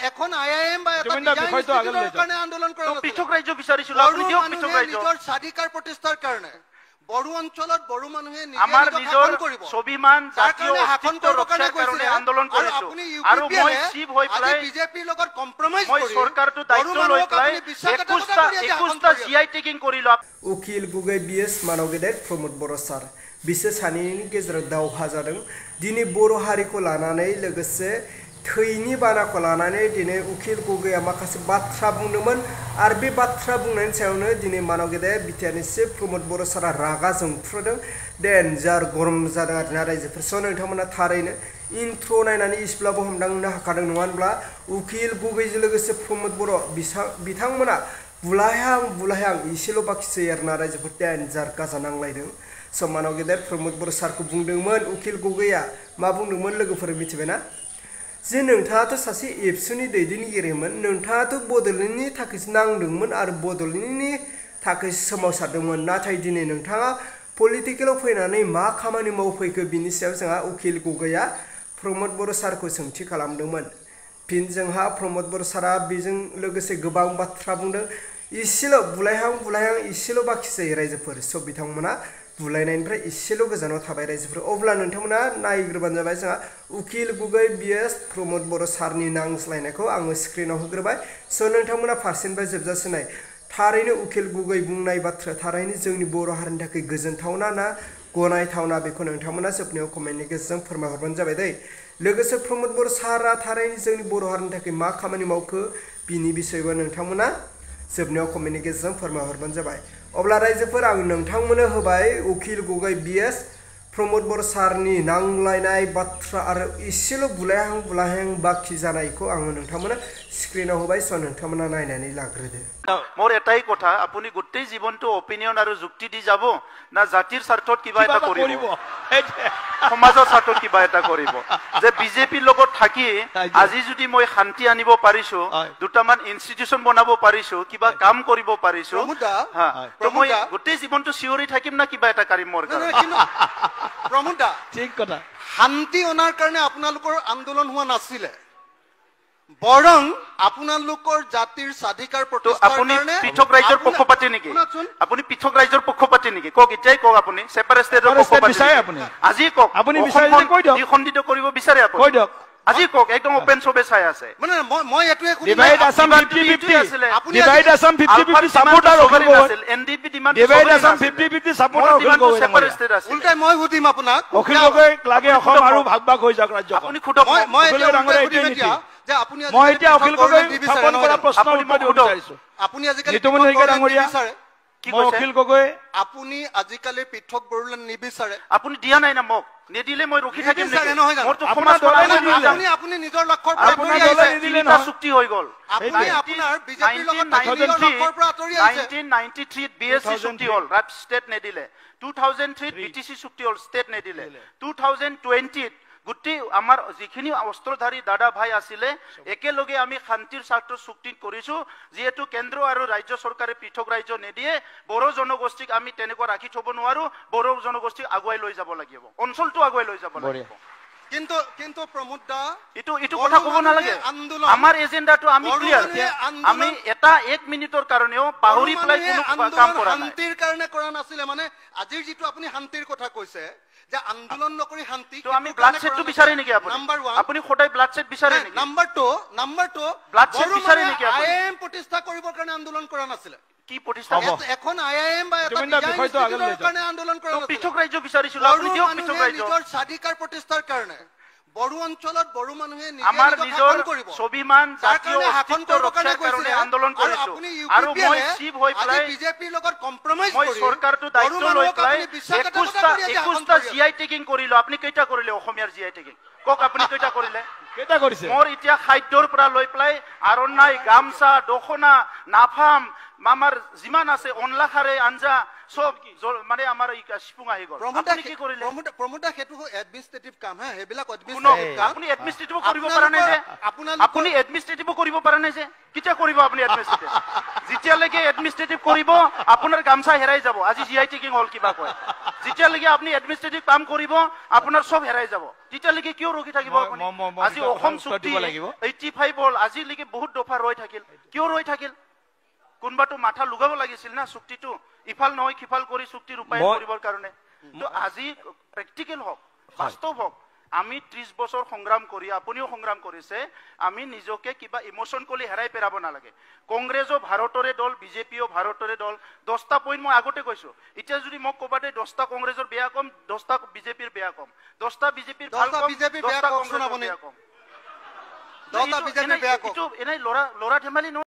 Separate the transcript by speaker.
Speaker 1: এখন IIM বা এটা বিজয়ৰ কাৰণে আন্দোলন কৰা নাছিল
Speaker 2: পৃথক ৰাজ্য বিচাৰিছিল আপুনি দিয়ক পৃথক ৰাজ্য
Speaker 1: নিজৰ স্বাধিকাৰ প্ৰতিষ্ঠাৰ কাৰণে বড়ো অঞ্চলত বড়ো মানুহে
Speaker 2: আমাৰ নিজৰ স্বাভিমান জাতীয় অস্তিত্ব ৰক্ষাৰ কাৰণে আন্দোলন কৰিছো আৰু মই চিভ হৈ পেলাই
Speaker 1: বিজেপিৰ লগত কম্প্ৰমাইজ
Speaker 2: কৰি মই চৰকাৰটো দায়িত্ব লৈ পেলাই 21টা জিআই টেকিং কৰিলো
Speaker 3: उखिल गुगै बिएस मानव गेदेर प्रमोद बर' सार बिसोर सानैनि गेजेराव दावहा जादों दिनै बर' हारिखौ लानानै लोगोसे थैनि बानाखौ लानानै दिनै उखिल गुगैया माखासे बाथ्रा बुंदोंमोन आरो बे बाथ्रा बुंनायनि सायावनो दिनै मानव गेदेर बिटिआरनि चिफ प्रमोद बर' सारा रागा जोंफ्रुदों डेन्जार गरम जादों आरोना रायजोफोर स' नोंथांमोना थारैनो इन्ट्र' नायनानै इसेब्लाबो हमदांनो हाखादों नङा होनब्ला उखिल गुगैजों लोगोसे प्रमोद बर' बिथांमोना बुलाहां इसेल' बाखिसै आरोना रायजोफोर डेन्जार गाजा नांलायदों स' मानव गेदेर प्रमोद बर' सारखौ बुंदोंमोन उखिल गुगैया मा बुंदोंमोन लोगोफोर मिथिबायना जे नोंथाङाथ' सासे एबसुनि दैदेनगिरिमोन नोंथाङाथ' बड'लेण्डनि थाखायसो नांदोंमोन आरो बड'लेण्डनि थाखाय सोमावसारदोंमोन नाथाय दिनै नोंथाङा पलिटिकेलाव फैनानै मा खामानि मावफैखो बिनि सायाव जोंहा उखिल गुगैया प्रमोद बर' सारखौ सोंथि खालामदोंमोन फिन जोंहा प्रमोद बर' सारा बेजों लोगोसे गोबां बाथ्रा बुंदों इसेल' बुलायहां इसेल' बाखिसै रायजोफोर स' बिथांमोना बुलायनायनिफ्राय इसेल' गोजानाव थाबाय रायजोफोर अब्ला नोंथांमोना नायग्रोबानो जाबाय जोंहा उखिल गुगै बिएस प्रमोद बर' सारनि नांज्लायनायखौ आङो स्क्रिनाव होग्रोबाय स' नोंथांमोना फारसेनिफ्राय जोबजासे नाय थारैनो उखिल गुगै बुंनाय बाथ्रा थारैनो जोंनि बर' हारिनि थाखाय गोजोनथावना ना गनायथावना बेखौ नोंथांमोना जोबनायाव कमेन्टनि गेजेरजों फोरमायहरबानो जाबाय दै लोगोसे प्रमोद बर' सारा थारैनो जोंनि बर' हारिनि थाखाय मा खामानि मावखो बिनि बिसयबो नोंथांमोना जोबनायाव कमेन्टनि गेजेरजों फोरमायहरबानो जाबाय अब्ला रायजोफोर आं नोंथांमोननो होबाय उखिल गुगै बिएस प्रमोद बर' सारनि नांलायनाय बाथ्रा आरो इसेल' बुलायहां बाखि जानायखौ आङो नोंथांमोना स्क्रिनाव होबाय स' नोंथांमोना नायनानै लाग्रोदो
Speaker 2: मोर एटाई कथा आपुनी गोटेई जीवनটো ओपिनियन और जुक्ति दी যাব ना जातिर स्वार्थत किबा এটা কৰিব সমাজৰ স্বাৰ্থত কিবা এটা কৰিব যে বিজেপিৰ লগত থাকি আজি যদি মই শান্তি আনিব পাৰিছো দুটামান ইনষ্টিটিউচন বনাব পাৰিছো কিবা কাম কৰিব পাৰিছো তো মই গোটেই জীৱনটো সিওৰি থাকিম না কিবা এটা কৰিম মোৰ কাৰণে
Speaker 1: প্ৰমোদা
Speaker 4: ঠিক কথা
Speaker 1: শান্তি অনাৰ কাৰণে আপোনালোকৰ আন্দোলন হোৱা নাছিলে বৰং আপোনালোকৰ জাতিৰ স্বাধিকাৰ প্ৰতিষ্ঠাৰ কাৰণে
Speaker 2: পৃথক ৰাজ্যৰ পক্ষপাতি নেকি আপুনি পৃথক ৰাজ্যৰ পক্ষপাতি নেকি কক ইজাই কক আপুনি সেপাৰেট ষ্টেটৰ পক্ষপাতি
Speaker 4: বিচাৰে আপুনি
Speaker 2: আজি কক
Speaker 4: আপুনি বিচাৰিলে কৈ দিয়ক
Speaker 2: দ্বিখণ্ডিত কৰিব বিচাৰে আপুনি
Speaker 4: কৈ দিয়ক
Speaker 2: আজি কক একদম ওপেন সবে চাই আছে
Speaker 1: মানে মই এটোৱে কই
Speaker 4: ডিভাইড আসাম 50-50 আপুনি ডিভাইড আসাম 50-50 সাপোৰ্টাৰ অখিল
Speaker 2: আছিল NDP demand
Speaker 4: divide Assam 50-50 supporter Akhil Gogoi
Speaker 2: separate state আছে
Speaker 1: উল্টাই মই হুদিম আপোনাক
Speaker 4: অখিল গগৈ লাগে অসম আৰু ভাগ হৈ যাওক ৰাজ্য
Speaker 2: আপুনি খুটক
Speaker 1: মই
Speaker 4: ডাঙৰে এইটো নীতি
Speaker 1: যে আপুনি
Speaker 4: মই এতিয়া অখিল গগৈ স্থাপন কৰা প্ৰশ্ন উত্তৰ দিব বিচাৰিছো
Speaker 1: আপুনি আজিকালি
Speaker 4: নিতুমন হাজৰিকা ডাঙৰীয়া
Speaker 2: কি কৈছে
Speaker 4: অখিল গগৈ
Speaker 1: আপুনি আজিকালি পৃথক বড়োলেণ্ড নিবিচাৰে
Speaker 2: আপুনি দিয়া নাই না মোক নিদিলে মই ৰখি থাকিম নেকি মোৰটো
Speaker 4: আপোনাৰ
Speaker 1: আপুনি নিজৰ লক্ষ্যৰ
Speaker 4: পৰা নিদিলে
Speaker 2: না চুক্তি হৈ গল
Speaker 1: আপুনি আপোনাৰ বিজেপিৰ লগত লক্ষ্যৰ পৰা আঁতৰি আহিছে
Speaker 2: 1993 বিএসসি চুক্তি হল ৰাপ ষ্টেট নেদিলে 2003 বিটিসি চুক্তি হল ষ্টেট নেদিলে 2020 গুটি আমাৰ যিখিনি অস্ত্ৰধাৰী দাদা ভাই আছিলে একেলগে আমি শান্তিৰ স্বাৰ্থত চুক্তি কৰিছো যেহেতু কেন্দ্ৰ আৰু ৰাজ্য চৰকাৰে পৃথক ৰাজ্য নেদিয়ে বড়ো জনগোষ্ঠীক আমি তেনেকৈ ৰাখি থব নোৱাৰো বড়ো জনগোষ্ঠীক আগুৱাই লৈ যাব লাগিব অঞ্চলটো আগুৱাই লৈ যাব লাগিব
Speaker 1: কিন্তু প্ৰমোদ দা
Speaker 2: ইটো কথা ক'ব নালাগে আমাৰ এজেন্ডাটো আমি ক্লিয়াৰ আমি এটা 1 মিনিটৰ কাৰণেও পাহৰি পেলাই কোনো কাম কৰা নাই
Speaker 1: শান্তিৰ কাৰণে কৰা নাছিলে মানে আজিৰ যিটো আপুনি শান্তিৰ কথা কৈছে যে আন্দোলন নকৰি শান্তি
Speaker 2: তো আমি ব্লাড সেটটো বিচাৰে নেকি আপুনি আপুনি খোটাই ব্লাড সেট বিচাৰে নেকি
Speaker 1: নাম্বাৰ 2
Speaker 2: ব্লাড সেট বিচাৰে নেকি আপুনি
Speaker 1: আইএম প্ৰতিষ্ঠা কৰিবৰ কাৰণে আন্দোলন কৰা নাছিলে
Speaker 2: কি প্ৰতিষ্ঠা
Speaker 1: এখন আইএম বা এটা বিজয়ৰ কাৰণে আন্দোলন কৰা নাছিলে
Speaker 2: পৃথক ৰাজ্য বিচাৰিছিল আপুনি দিয়ক পৃথক ৰাজ্য
Speaker 1: নিজৰ স্বাধিকাৰ প্ৰতিষ্ঠাৰ কাৰণে বড়ো অঞ্চলত বড়ো মানুহে
Speaker 2: আমাৰ নিজৰ স্বাভিমান জাতীয় অস্তিত্ব ৰক্ষাৰ কাৰণে আন্দোলন কৰিছো আৰু মই চিভ হৈ পেলাই
Speaker 1: বিজেপিৰ লগত কম্প্ৰমাইজ
Speaker 2: কৰি মই চৰকাৰটো দায়িত্ব লৈ পেলাই 21টা জিআই টেকিং কৰিলো আপুনি কেইটা কৰিলে অসমীয়াৰ জিআই টেকিং কক আপুনি কেইটা কৰিলে
Speaker 4: কেইটা কৰিছে
Speaker 2: মোৰ এতিয়া খাদ্যৰ পৰা লৈ পেলাই আৰনাই গামছা দখনা নাফাম মামাৰ যিমান আছে অনলাখাৰে আঞ্জা সব মানে আমাৰ সিপুং আহি গল আপুনি কি কৰিলে
Speaker 1: প্ৰমোদা হেতু এডমিনিষ্ট্ৰেটিভ কাম হা হেবিলাক এডমিনিষ্ট্ৰেটিভ কাম
Speaker 2: আপুনি এডমিনিষ্ট্ৰেটিভ কৰিব পৰা নাই যে আপুনি এডমিনিষ্ট্ৰেটিভ কৰিব পৰা নাই যে কিটা কৰিব আপুনি এডমিনিষ্ট্ৰেটিভ যেতিয়ালৈকে এডমিনিষ্ট্ৰেটিভ কৰিব আপোনাৰ গামছা হেৰাই যাব আজি জিআই টেকিং হল কিবা কয় যেতিয়ালৈকে আপুনি এডমিনিষ্ট্ৰেটিভ কাম কৰিব আপোনাৰ সব হেৰাই যাব তেতিয়ালৈকে কিয় ৰখি থাকিব আপুনি আজি অসম চুক্তি 85 হ'ল আজিলৈকে বহুত দফা ৰৈ থাকিল কিয় ৰৈ থাকিল কোনবাটো মাথা লুগাব লাগিছিল না চুক্তিটো ইফাল নহয় খিফাল কৰি চুক্তি ৰূপায়ণ কৰিবৰ কাৰণে তো আজি প্ৰেক্টিকেল হওক বাস্তৱ হওক আমি 30 বছৰ সংগ্ৰাম কৰি আপুনিও সংগ্ৰাম কৰিছে আমি নিজকে কিবা ইমোশন কলি হেৰাই পেৰাব নালাগে কংগ্ৰেছও ভাৰতৰে দল বিজেপিও ভাৰতৰে দল 10টা পইণ্ট মই আগতে কৈছো এতিয়া যদি মোক কবাতে 10টা কংগ্ৰেছৰ বেয়া কম 10টা বিজেপিৰ বেয়া কম 10টা বিজেপিৰ ভাল কম 10টা কংগ্ৰেছৰ বেয়া কম
Speaker 1: 10টা বিজেপিৰ বেয়া কম
Speaker 2: এনে লৰা ধেমালি